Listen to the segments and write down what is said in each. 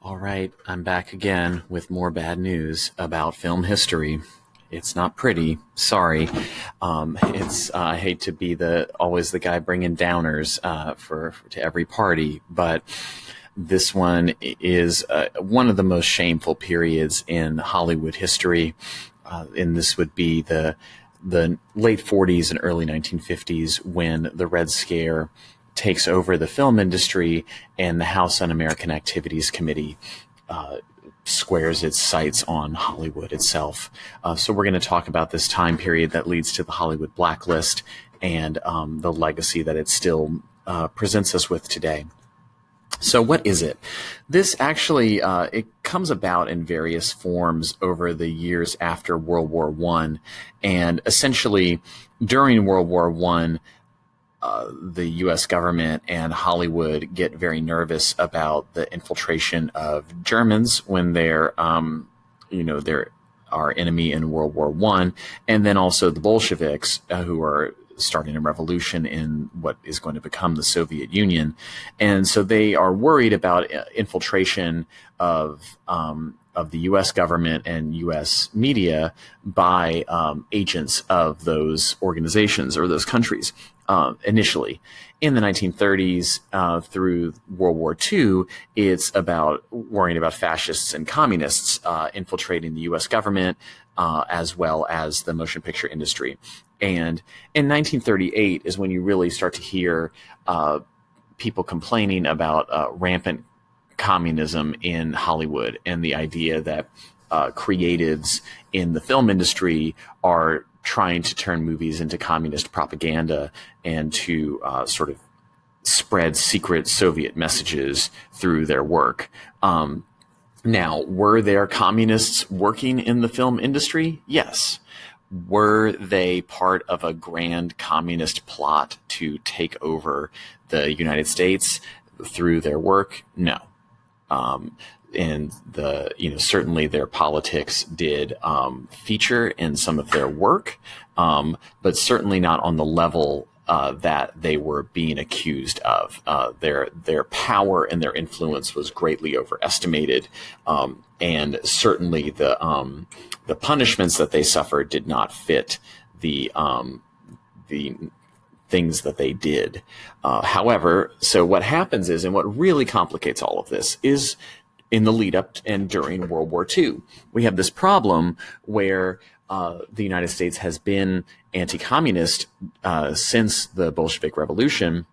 All right, I'm back again with more bad news about film history. It's not pretty. Sorry. I hate to be always the guy bringing downers to every party, but this one is one of the most shameful periods in Hollywood history, and this would be the late 40s and early 1950s when the Red Scare takes over the film industry and the House Un-American Activities Committee squares its sights on Hollywood itself. So we're going to talk about this time period that leads to the Hollywood blacklist and the legacy that it still presents us with today. So what is it? This actually, it comes about in various forms over the years after World War I. And essentially, during World War I, the U.S. government and Hollywood get very nervous about the infiltration of Germans when they're our enemy in World War I, and then also the Bolsheviks who are starting a revolution in what is going to become the Soviet Union. And so they are worried about infiltration of the U.S. government and U.S. media by agents of those organizations or those countries. Initially. In the 1930s through World War II, it's about worrying about fascists and communists infiltrating the U.S. government as well as the motion picture industry. And in 1938 is when you really start to hear people complaining about rampant communism in Hollywood and the idea that creatives in the film industry are trying to turn movies into communist propaganda and to sort of spread secret Soviet messages through their work. Now, were there communists working in the film industry? Yes. Were they part of a grand communist plot to take over the United States through their work? No. And certainly their politics did feature in some of their work, but certainly not on the level that they were being accused of. Their power and their influence was greatly overestimated, and certainly the punishments that they suffered did not fit the things that they did. However, so what happens is, and what really complicates all of this is in the lead up and during World War II, we have this problem where the United States has been anti-communist since the Bolshevik Revolution,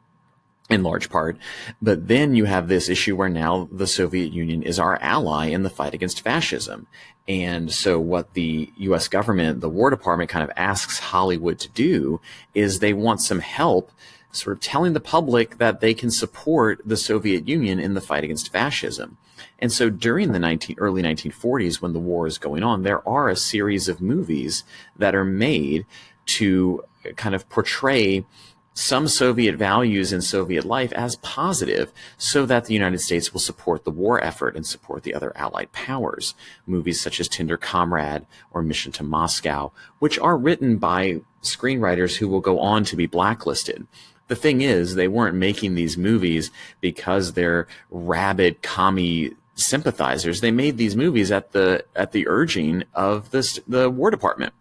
in large part. But then you have this issue where now the Soviet Union is our ally in the fight against fascism. And so what the U.S. government, the War Department, kind of asks Hollywood to do is they want some help sort of telling the public that they can support the Soviet Union in the fight against fascism. And so during the early 1940s, when the war is going on, there are a series of movies that are made to kind of portray some Soviet values in Soviet life as positive so that the United States will support the war effort and support the other Allied powers. Movies such as Tender Comrade or Mission to Moscow, which are written by screenwriters who will go on to be blacklisted. The thing is, they weren't making these movies because they're rabid commie sympathizers. They made these movies at the urging of the War Department.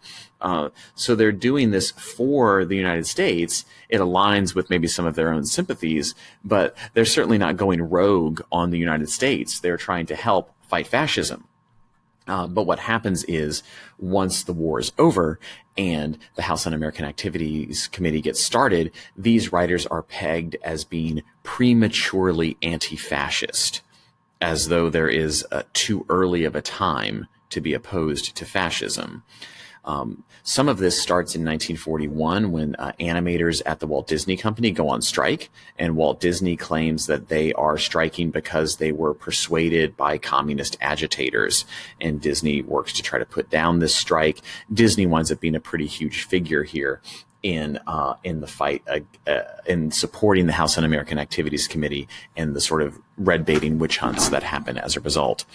So they're doing this for the United States. It aligns with maybe some of their own sympathies, but they're certainly not going rogue on the United States. They're trying to help fight fascism. But what happens is once the war is over and the House Un-American Activities Committee gets started, these writers are pegged as being prematurely anti-fascist, as though there is too early of a time to be opposed to fascism. Some of this starts in 1941 when animators at the Walt Disney Company go on strike, and Walt Disney claims that they are striking because they were persuaded by communist agitators, and Disney works to try to put down this strike. Disney winds up being a pretty huge figure here in the fight in supporting the House Un-American Activities Committee and the sort of red baiting witch hunts that happen as a result.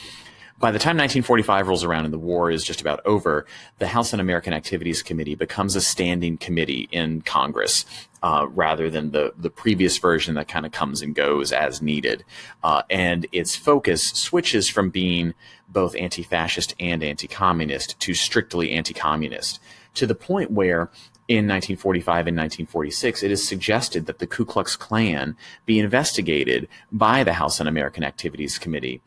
By the time 1945 rolls around and the war is just about over, the House Un-American Activities Committee becomes a standing committee in Congress, rather than the previous version that kind of comes and goes as needed. And its focus switches from being both anti-fascist and anti-communist to strictly anti-communist, to the point where in 1945 and 1946, it is suggested that the Ku Klux Klan be investigated by the House Un-American Activities Committee.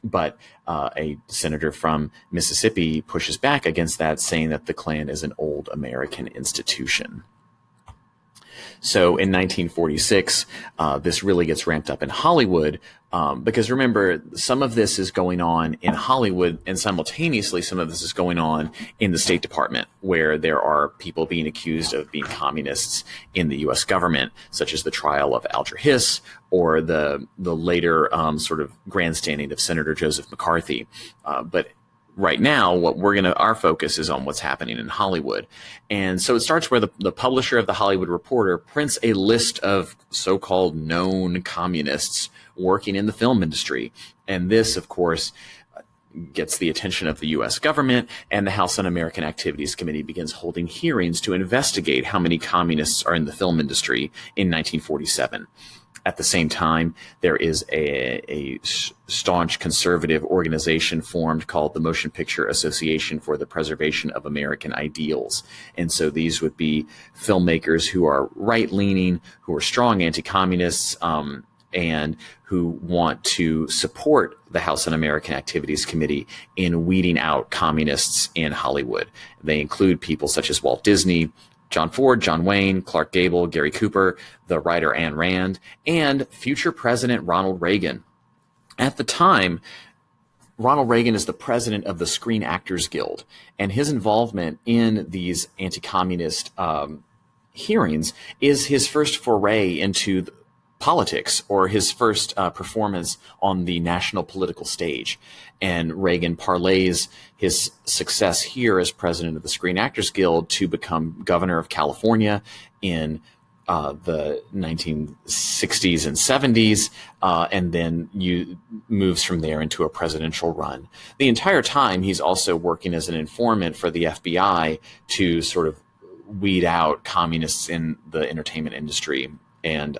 But a senator from Mississippi pushes back against that, saying that the Klan is an old American institution. So in 1946, this really gets ramped up in Hollywood, because remember, some of this is going on in Hollywood, and simultaneously some of this is going on in the State Department, where there are people being accused of being communists in the U.S. government, such as the trial of Alger Hiss, or the later sort of grandstanding of Senator Joseph McCarthy. But right now, our focus is on what's happening in Hollywood. And so it starts where the publisher of the Hollywood Reporter prints a list of so-called known communists working in the film industry. And this, of course, gets the attention of the U.S. government, and the House Un-American Activities Committee begins holding hearings to investigate how many communists are in the film industry in 1947. At the same time, there is a staunch conservative organization formed called the Motion Picture Association for the Preservation of American Ideals. And so these would be filmmakers who are right-leaning, who are strong anti-communists, and who want to support the House Un-American Activities Committee in weeding out communists in Hollywood. They include people such as Walt Disney, John Ford, John Wayne, Clark Gable, Gary Cooper, the writer Ayn Rand, and future President Ronald Reagan. At the time, Ronald Reagan is the president of the Screen Actors Guild, and his involvement in these anti-communist hearings is his first foray into politics, or his first performance on the national political stage. And Reagan parlays his success here as president of the Screen Actors Guild to become governor of California in the 1960s and 70s, and then moves from there into a presidential run. The entire time, he's also working as an informant for the FBI to sort of weed out communists in the entertainment industry, and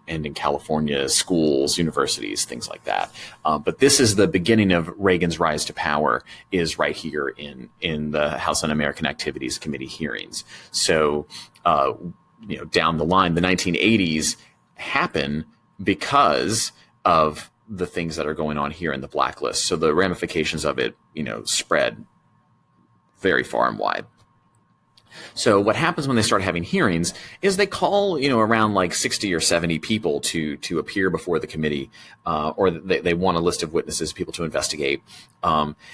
in California schools, universities, things like that. But this is the beginning of Reagan's rise to power, is right here in the House Un-American Activities Committee hearings. So, down the line, the 1980s happen because of the things that are going on here in the blacklist. So the ramifications of it, spread very far and wide. So what happens when they start having hearings is they call, around like 60 or 70 people to appear before the committee, or they want a list of witnesses, people to investigate.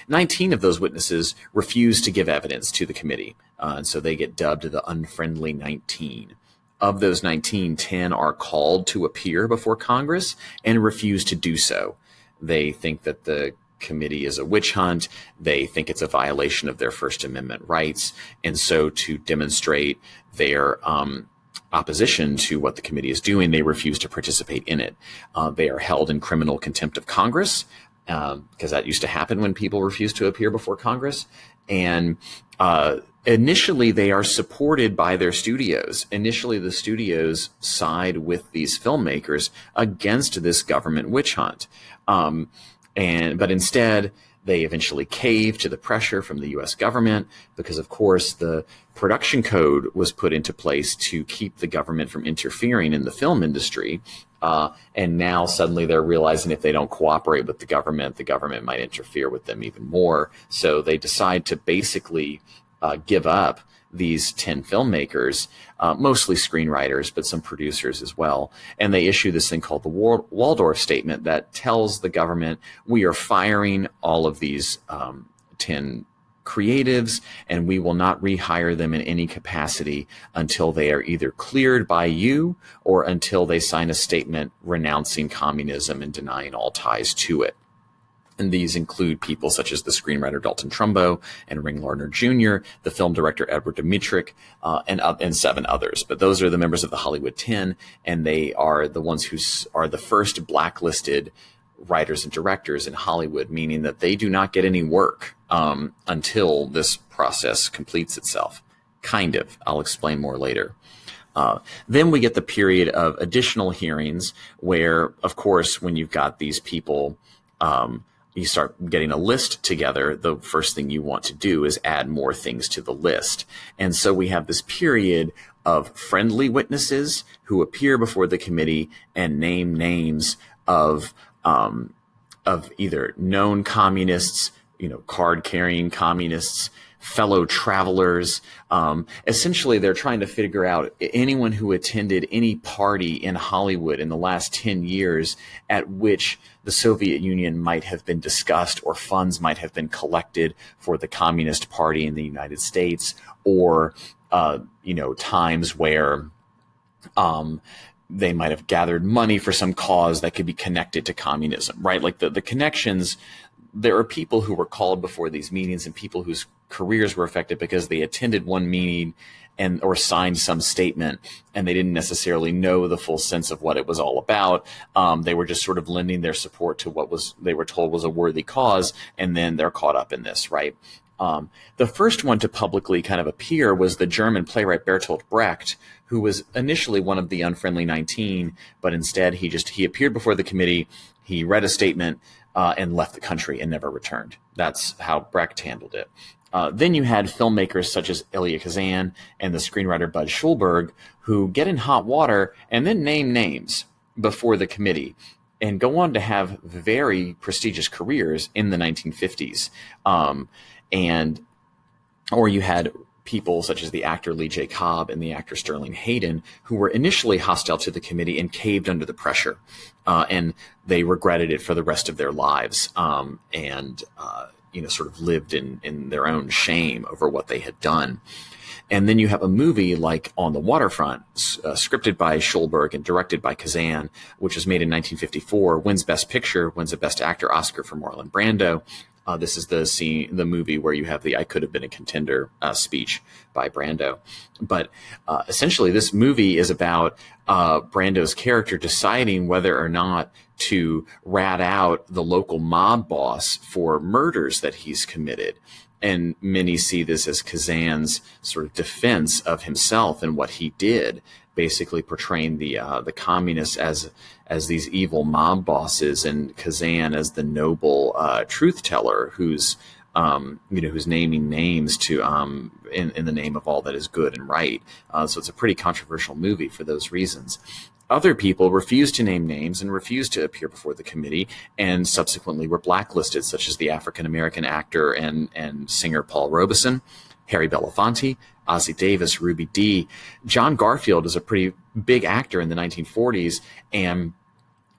19 of those witnesses refuse to give evidence to the committee, and so they get dubbed the unfriendly 19. Of those 19, 10 are called to appear before Congress and refuse to do so. They think that the committee is a witch hunt. They think it's a violation of their First Amendment rights. And so to demonstrate their opposition to what the committee is doing, they refuse to participate in it. They are held in criminal contempt of Congress, because that used to happen when people refused to appear before Congress. And initially, they are supported by their studios. Initially, the studios side with these filmmakers against this government witch hunt. But instead, they eventually cave to the pressure from the U.S. government because, of course, the production code was put into place to keep the government from interfering in the film industry. And now suddenly they're realizing if they don't cooperate with the government might interfere with them even more. So they decide to basically give up these 10 filmmakers, mostly screenwriters, but some producers as well. And they issue this thing called the Waldorf Statement that tells the government, we are firing all of these 10 creatives, and we will not rehire them in any capacity until they are either cleared by you or until they sign a statement renouncing communism and denying all ties to it. And these include people such as the screenwriter Dalton Trumbo and Ring Lardner Jr., the film director Edward Dmytryk, and 7 others. But those are the members of the Hollywood 10, and they are the ones who are the first blacklisted writers and directors in Hollywood, meaning that they do not get any work until this process completes itself. Kind of. I'll explain more later. Then we get the period of additional hearings where, of course, when you've got these people, you start getting a list together, the first thing you want to do is add more things to the list. And so we have this period of friendly witnesses who appear before the committee and name names of either known communists, card-carrying communists, fellow travelers. Essentially, they're trying to figure out anyone who attended any party in Hollywood in the last 10 years at which the Soviet Union might have been discussed or funds might have been collected for the Communist Party in the United States, or, times where they might have gathered money for some cause that could be connected to communism, right? Like the connections. There are people who were called before these meetings and people whose careers were affected because they attended one meeting or signed some statement, and they didn't necessarily know the full sense of what it was all about. They were just sort of lending their support to what they were told was a worthy cause, and then they're caught up in this, right? The first one to publicly kind of appear was the German playwright Bertolt Brecht, who was initially one of the Unfriendly 19, but instead he appeared before the committee, he read a statement, and left the country and never returned. That's how Brecht handled it. Then you had filmmakers such as Elia Kazan and the screenwriter Bud Schulberg, who get in hot water and then name names before the committee and go on to have very prestigious careers in the 1950s. Or you had people such as the actor Lee J. Cobb and the actor Sterling Hayden, who were initially hostile to the committee and caved under the pressure. And they regretted it for the rest of their lives, sort of lived in their own shame over what they had done. And then you have a movie like On the Waterfront, scripted by Schulberg and directed by Kazan, which was made in 1954, wins Best Picture, wins a Best Actor Oscar for Marlon Brando. This is the movie where you have the "I could have been a contender" speech by Brando. But essentially, this movie is about Brando's character deciding whether or not to rat out the local mob boss for murders that he's committed. And many see this as Kazan's sort of defense of himself and what he did, basically portraying the communists as these evil mob bosses, and Kazan as the noble truth teller who's naming names to in the name of all that is good and right. So it's a pretty controversial movie for those reasons. Other people refused to name names and refused to appear before the committee, and subsequently were blacklisted, such as the African-American actor and singer Paul Robeson, Harry Belafonte, Ossie Davis, Ruby Dee. John Garfield is a pretty big actor in the 1940s and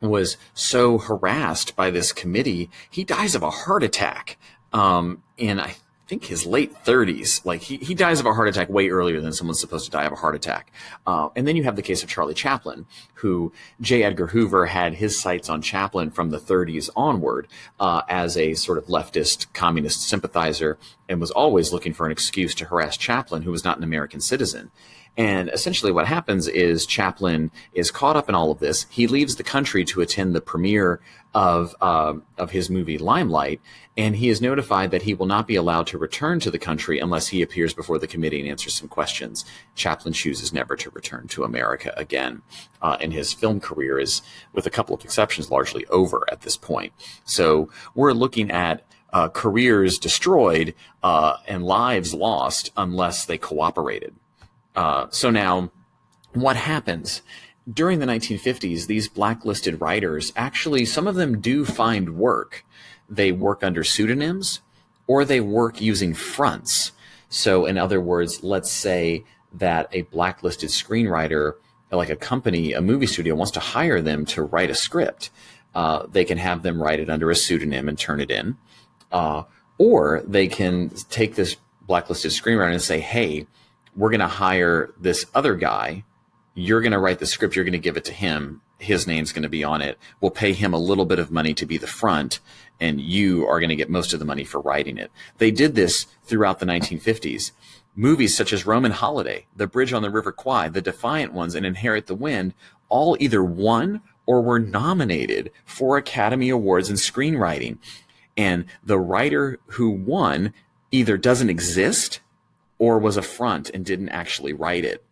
was so harassed by this committee, he dies of a heart attack in, I think, his late 30s. Like he dies of a heart attack way earlier than someone's supposed to die of a heart attack. And then you have the case of Charlie Chaplin, who J. Edgar Hoover had his sights on Chaplin from the 30s onward as a sort of leftist communist sympathizer, and was always looking for an excuse to harass Chaplin, who was not an American citizen. And essentially what happens is Chaplin is caught up in all of this. He leaves the country to attend the premiere of his movie Limelight, and he is notified that he will not be allowed to return to the country unless he appears before the committee and answers some questions. Chaplin chooses never to return to America again, and his film career is, with a couple of exceptions, largely over at this point. So we're looking at careers destroyed and lives lost unless they cooperated. So now, what happens? During the 1950s, these blacklisted writers, actually, some of them do find work. They work under pseudonyms, or they work using fronts. So in other words, let's say that a blacklisted screenwriter, like a company, a movie studio, wants to hire them to write a script. They can have them write it under a pseudonym and turn it in. Or they can take this blacklisted screenwriter and say, hey, we're going to hire this other guy. You're going to write the script. You're going to give it to him. His name's going to be on it. We'll pay him a little bit of money to be the front, and you are going to get most of the money for writing it. They did this throughout the 1950s. Movies such as Roman Holiday, The Bridge on the River Kwai, The Defiant Ones, and Inherit the Wind all either won or were nominated for Academy Awards in screenwriting. And the writer who won either doesn't exist or was a front and didn't actually write it.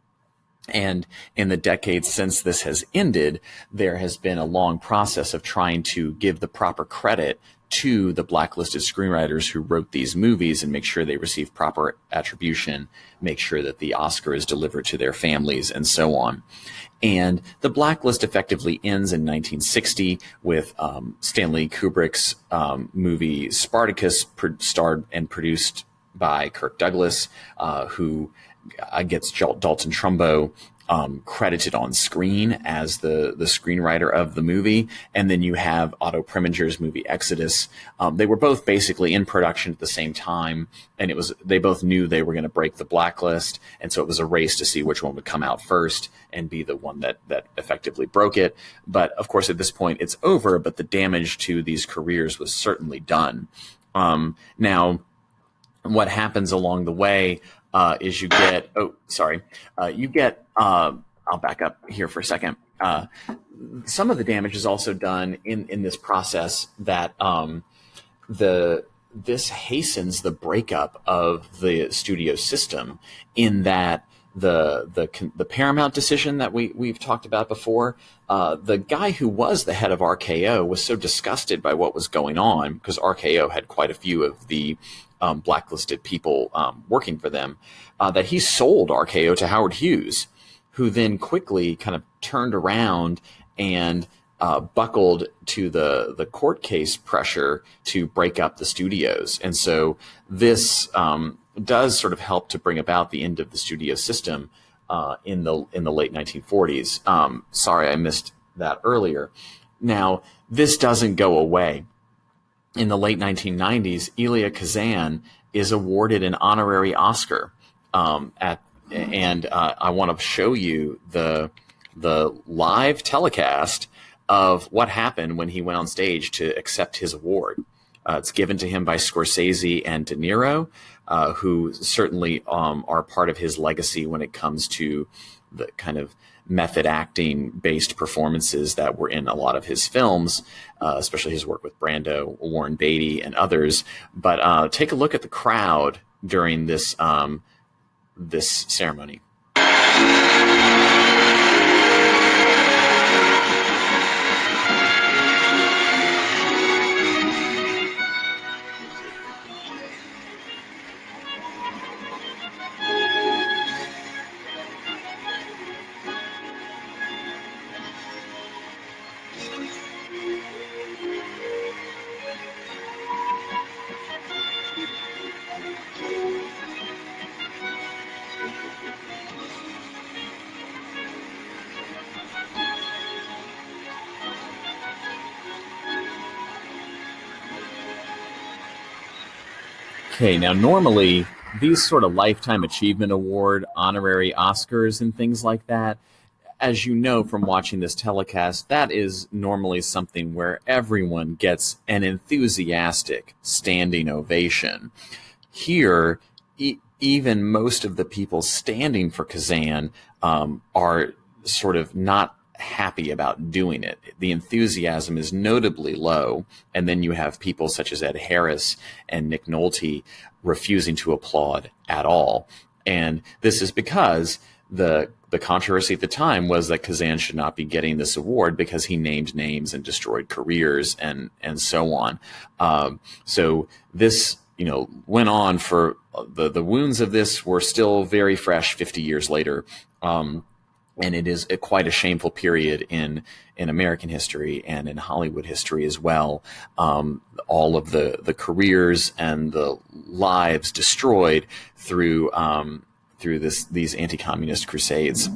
And in the decades since this has ended, there has been a long process of trying to give the proper credit to the blacklisted screenwriters who wrote these movies and make sure they receive proper attribution, make sure that the Oscar is delivered to their families, and so on. And the blacklist effectively ends in 1960 with Stanley Kubrick's movie Spartacus, starred and produced by Kirk Douglas, who gets Dalton Trumbo credited on screen as the screenwriter of the movie. And then you have Otto Preminger's movie Exodus. They were both basically in production at the same time, and they both knew they were going to break the blacklist, and so it was a race to see which one would come out first and be the one that effectively broke it. But of course, at this point, it's over, but the damage to these careers was certainly done. Now, what happens along the way is you get, I'll back up here for a second. Some of the damage is also done in this process that this hastens the breakup of the studio system, in that the Paramount decision that we've talked about before, the guy who was the head of RKO was so disgusted by what was going on, because RKO had quite a few of the blacklisted people working for them, that he sold RKO to Howard Hughes, who then quickly kind of turned around and buckled to the court case pressure to break up the studios. And so this does sort of help to bring about the end of the studio system in the late 1940s. Sorry, I missed that earlier. Now, this doesn't go away. In the late 1990s, Elia Kazan is awarded an honorary Oscar. I want to show you the live telecast of what happened when he went on stage to accept his award. It's given to him by Scorsese and De Niro, who certainly are part of his legacy when it comes to the kind of method acting based performances that were in a lot of his films, especially his work with Brando, Warren Beatty, and others. But take a look at the crowd during this ceremony. Okay, now normally these sort of Lifetime Achievement Award, honorary Oscars, and things like that, as you know from watching this telecast, that is normally something where everyone gets an enthusiastic standing ovation. Here, even most of the people standing for Kazan are sort of not happy about doing it. The enthusiasm is notably low, and then you have people such as Ed Harris and Nick Nolte refusing to applaud at all. And this is because the controversy at the time was that Kazan should not be getting this award because he named names and destroyed careers and so on. So this, went on for the wounds of this were still very fresh 50 years later. And it is quite a shameful period in American history and in Hollywood history as well. All of the careers and the lives destroyed through these anti-communist crusades.